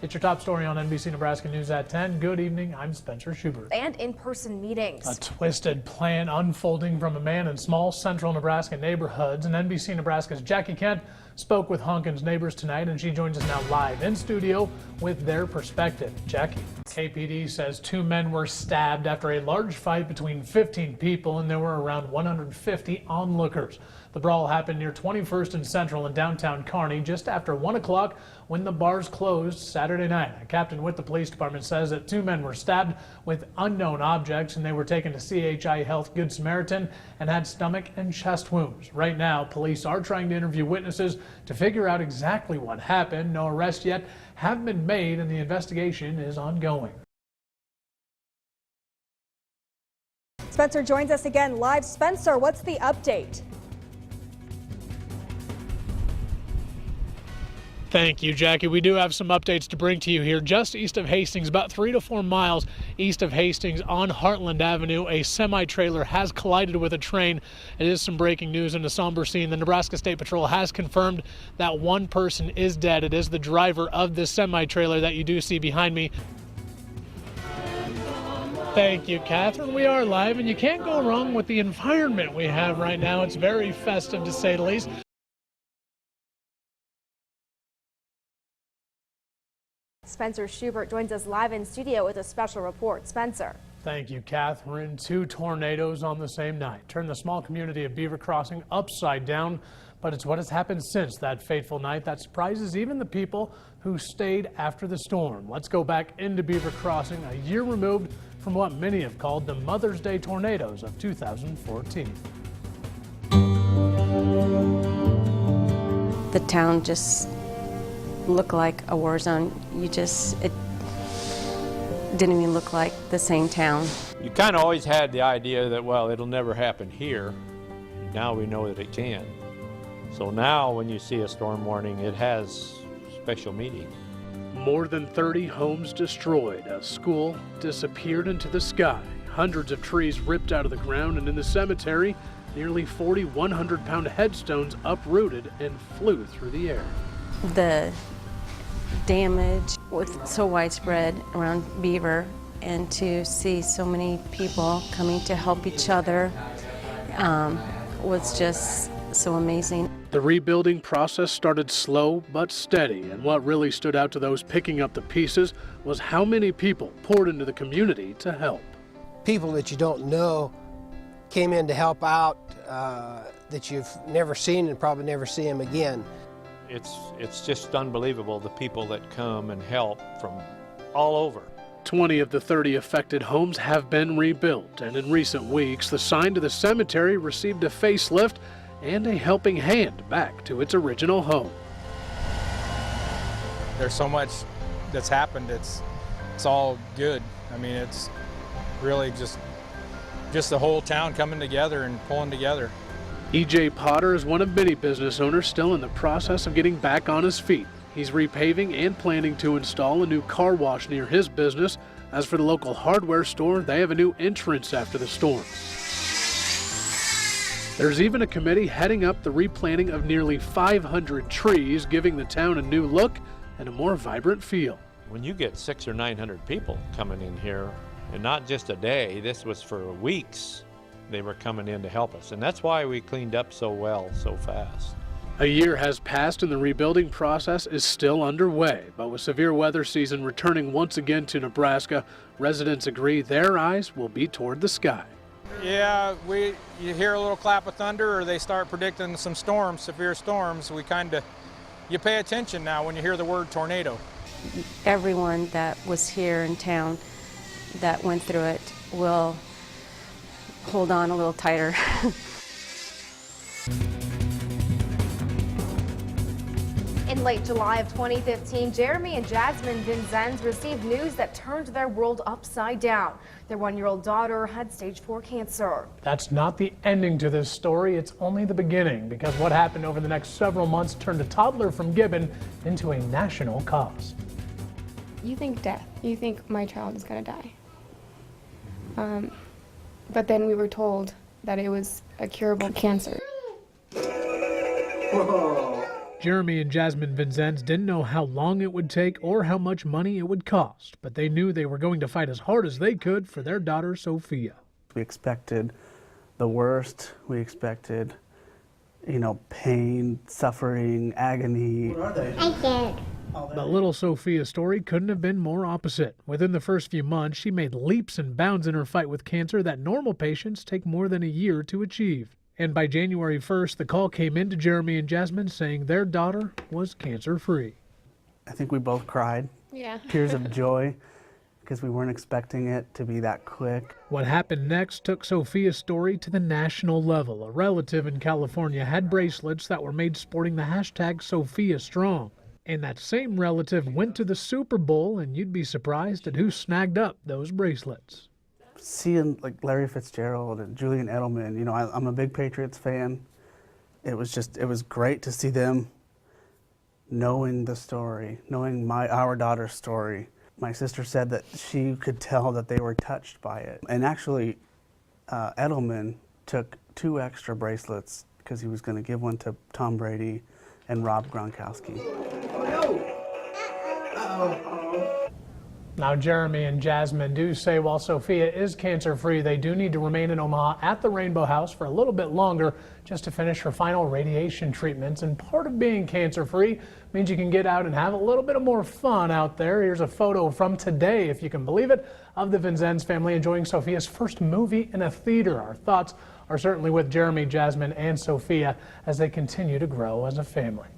It's your top story on NBC Nebraska News at 10. Good evening, I'm Spencer Schubert. And in-person meetings. A twisted plan unfolding from a man in small central Nebraska neighborhoods. And NBC Nebraska's Jackie Kent spoke with Honkin's neighbors tonight, and she joins us now live in studio with their perspective. Jackie. KPD says 2 men were stabbed after a large fight between 15 people, and there were around 150 onlookers. The brawl happened near 21st and Central in downtown Kearney just after 1 o'clock when the bars closed Saturday night. A captain with the police department says that 2 men were stabbed with unknown objects, and they were taken to CHI Health Good Samaritan and had stomach and chest wounds. Right now, police are trying to interview witnesses to figure out exactly what happened. No arrests yet have been made, and the investigation is ongoing. Spencer joins us again live. Spencer, what's the update? Thank you, Jackie. We do have some updates to bring to you here. Just east of Hastings, about 3 to 4 miles east of Hastings on Heartland Avenue, a semi-trailer has collided with a train. It is some breaking news in a somber scene. The Nebraska State Patrol has confirmed that 1 person is dead. It is the driver of this semi-trailer that you do see behind me. Thank you, Catherine. We are live, and you can't go wrong with the environment we have right now. It's very festive, to say the least. Spencer Schubert joins us live in studio with a special report. Spencer. Thank you, Catherine. 2 tornadoes on the same night turned the small community of Beaver Crossing upside down, but it's what has happened since that fateful night that surprises even the people who stayed after the storm. Let's go back into Beaver Crossing, a year removed from what many have called the Mother's Day tornadoes of 2014. The town just looked like a war zone. It didn't even look like the same town. You kind of always had the idea that, well, it'll never happen here. Now we know that it can. So now when you see a storm warning, it has special meaning. More than 30 homes destroyed, a school disappeared into the sky, hundreds of trees ripped out of the ground, and in the cemetery, nearly 40 100-pound headstones uprooted and flew through the air. The damage was so widespread around Beaver, and to see so many people coming to help each other was just so amazing. The rebuilding process started slow but steady, and what really stood out to those picking up the pieces was how many people poured into the community to help. People that you don't know came in to help out that you've never seen and probably never see them again. It's just unbelievable, the people that come and help from all over. 20 of the 30 affected homes have been rebuilt, and in recent weeks, the sign to the cemetery received a facelift and a helping hand back to its original home. There's so much that's happened, it's all good. I mean, it's really just the whole town coming together and pulling together. E.J. Potter is one of many business owners still in the process of getting back on his feet. He's repaving and planning to install a new car wash near his business. As for the local hardware store, they have a new entrance after the storm. There's even a committee heading up the replanting of nearly 500 trees, giving the town a new look and a more vibrant feel. When you get 600 or 900 people coming in here, and not just a day, this was for weeks, they were coming in to help us. And that's why we cleaned up so well, so fast. A year has passed and the rebuilding process is still underway. But with severe weather season returning once again to Nebraska, residents agree their eyes will be toward the sky. Yeah, you hear a little clap of thunder or they start predicting some storms, severe storms. You pay attention now when you hear the word tornado. Everyone that was here in town that went through it will hold on a little tighter. In late July of 2015, Jeremy and Jasmine Vinzenz received news that turned their world upside down. Their 1-year-old daughter had stage 4 cancer. That's not the ending to this story. It's only the beginning, because what happened over the next several months turned a toddler from Gibbon into a national cause. You think death. You think my child is going to die. But then we were told that it was a curable cancer. Jeremy and Jasmine Vincennes didn't know how long it would take or how much money it would cost, but they knew they were going to fight as hard as they could for their daughter, Sophia. We expected the worst. We expected, pain, suffering, agony. What are they? I did. But little Sophia's story couldn't have been more opposite. Within the first few months, she made leaps and bounds in her fight with cancer that normal patients take more than a year to achieve. And by January 1st, the call came in to Jeremy and Jasmine saying their daughter was cancer-free. I think we both cried. Yeah. Tears of joy, because we weren't expecting it to be that quick. What happened next took Sophia's story to the national level. A relative in California had bracelets that were made sporting the hashtag #SophiaStrong. And that same relative went to the Super Bowl, and you'd be surprised at who snagged up those bracelets. Seeing like Larry Fitzgerald and Julian Edelman, I'm a big Patriots fan. It was great to see them knowing the story, knowing our daughter's story. My sister said that she could tell that they were touched by it. And actually, Edelman took 2 extra bracelets because he was going to give one to Tom Brady and Rob Gronkowski. Now, Jeremy and Jasmine do say while Sophia is cancer-free, they do need to remain in Omaha at the Rainbow House for a little bit longer just to finish her final radiation treatments. And part of being cancer-free means you can get out and have a little bit more fun out there. Here's a photo from today, if you can believe it, of the Vincennes family enjoying Sophia's first movie in a theater. Our thoughts are certainly with Jeremy, Jasmine, and Sophia as they continue to grow as a family.